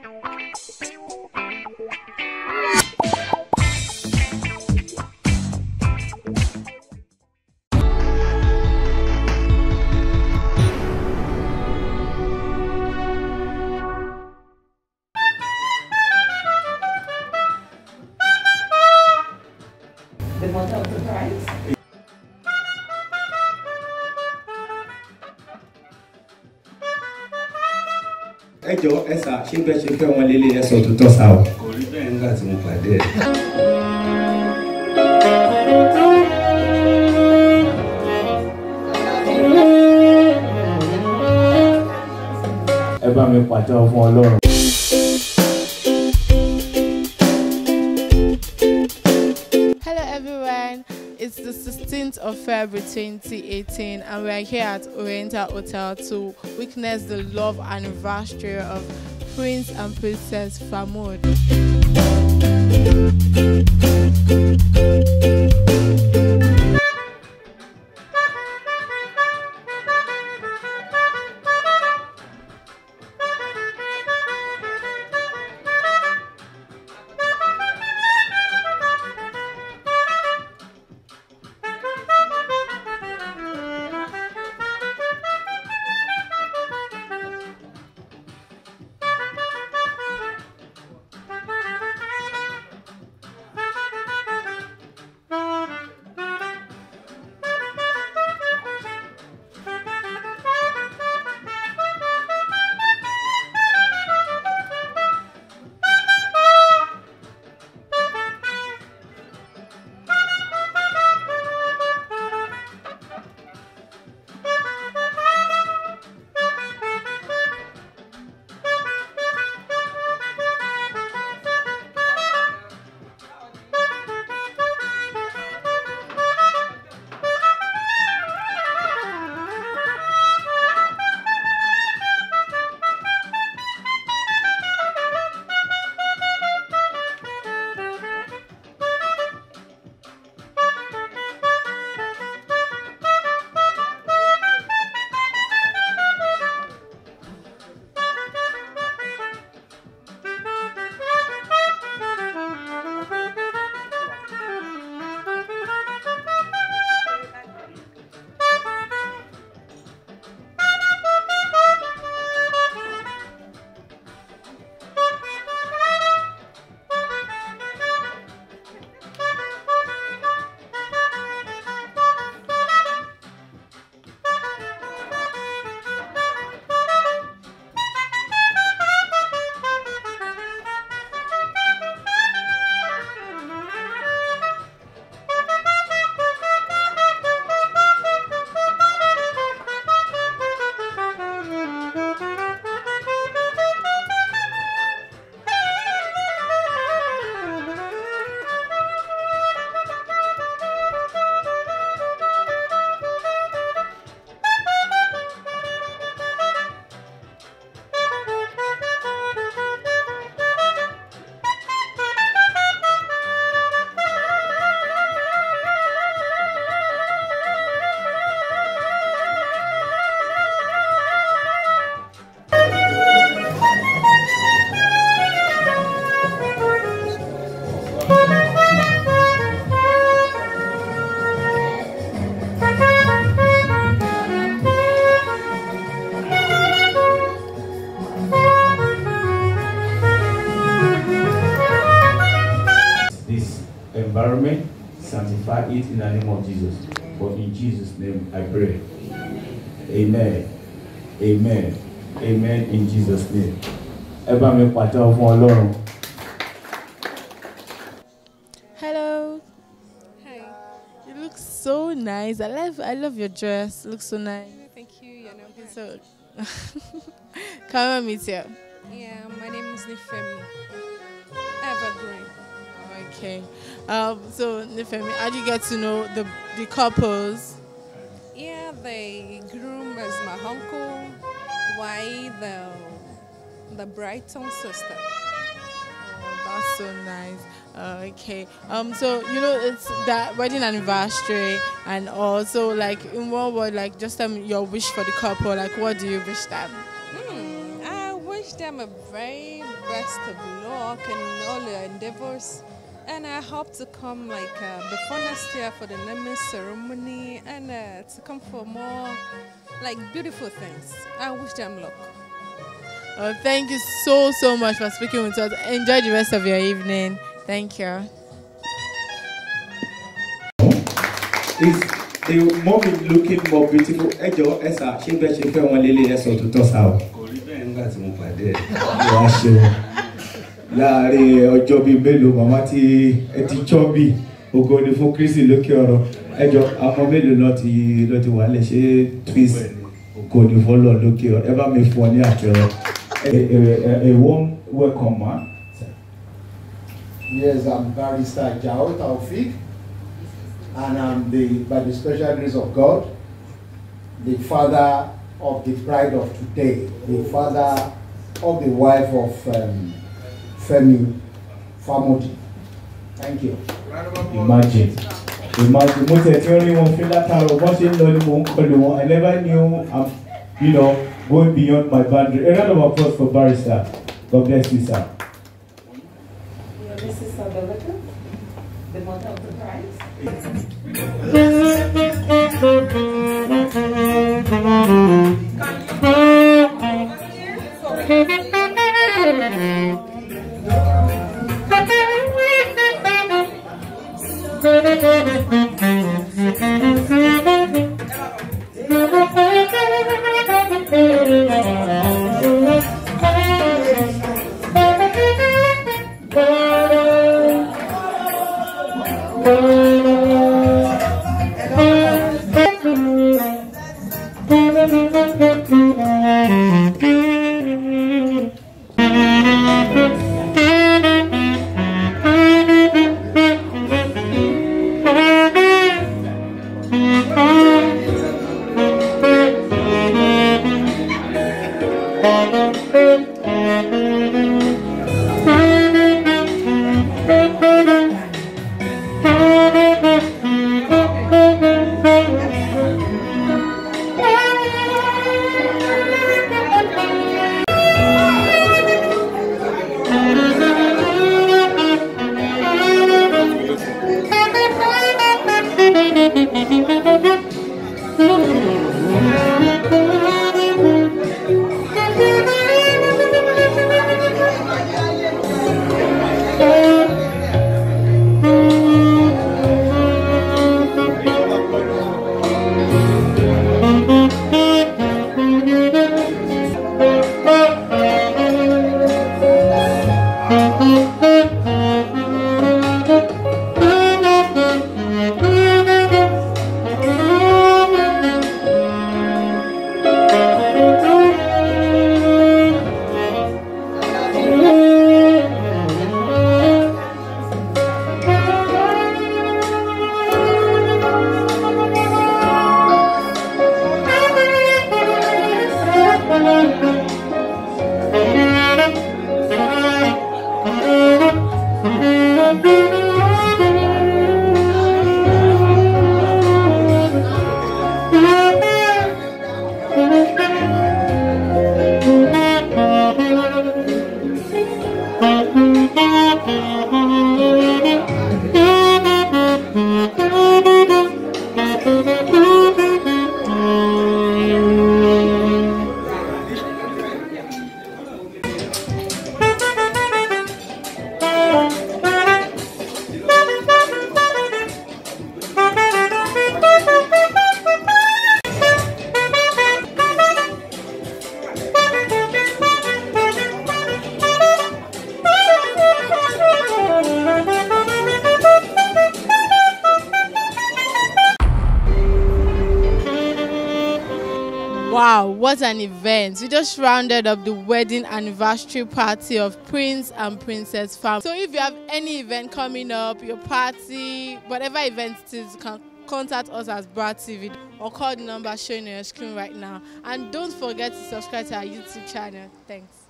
The mother of the bride. Ẹ jọ̀ọ́ ẹ sà ṣé bẹ́ẹ̀ ṣe fẹ́ wọn lélẹ̀ ẹ sọ òtítọ́ sá o. Kò rí bẹ́ẹ̀ nígbà tí mo pàdé ẹ̀. Ẹ bá mi pàtẹ́wọ́ fún Ọlọ́run. Hello everyone, it's the 16th of February 2018 and we are here at Oriental Hotel to witness the love anniversary of Prince and Princess Famoud. Environment, sanctify it in the name of Jesus. For in Jesus' name I pray. Amen. Amen. Amen in Jesus' name. Hello. Hi. You look so nice. I love your dress. It looks so nice. Thank you. You know. So come meet you. Yeah, my name is Nifemi. Evergreen. Okay. So Nifemi, how do you get to know the couples? Yeah, the groom is my uncle, while the bride's sister. Oh, that's so nice. Okay. So it's that wedding anniversary, and also like in one word, like just your wish for the couple. Like, what do you wish them? I wish them a very best of luck in all their endeavors. And I hope to come before next year for the naming ceremony and to come for more beautiful things. I wish them luck. Oh, thank you so much for speaking with us. Enjoy the rest of your evening. Thank you. Is the mom looking more beautiful? Ejo, Esa, she bet she fell one lily so to toss out. Láàrin ọjọ́ bíi mélòó màmá tí ẹ ti jọ́ bí ògo ni fún Kristi lókè ọ̀rọ̀ ẹjọ́ àwọn mélòó ló ti wà lẹ̀ ṣe twist ògo ni fọ́lọ́ lókè ọ̀rọ̀ ẹ bá mi fún ọ ní àtẹ̀rọ a warm welcome ma. Yes, I'm Barrister Jao Taufik, and I'm by the special grace of God, the father of the bride of today, the father of the wife of Femi Famodi. Thank you. Imagine. Most only one feel that I never knew I'm, going beyond my boundary. A round of applause for Barrister. God bless you, sir. Yeah, this is Sabelaka, the mother of the bride. Wow, what an event. We just rounded up the wedding anniversary party of Prince and Princess Fam. So if you have any event coming up, your party, whatever event it is, you can contact us as Brat TV or call the number showing on your screen right now. And don't forget to subscribe to our YouTube channel. Thanks.